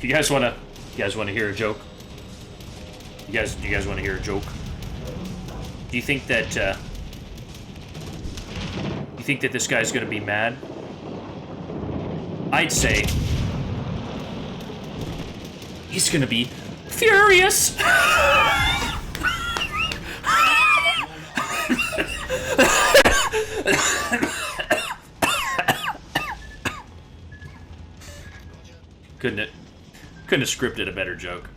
You guys wanna hear a joke? You guys wanna hear a joke? Do you think that this guy's gonna be mad? I'd say he's gonna be furious. Couldn't have scripted a better joke.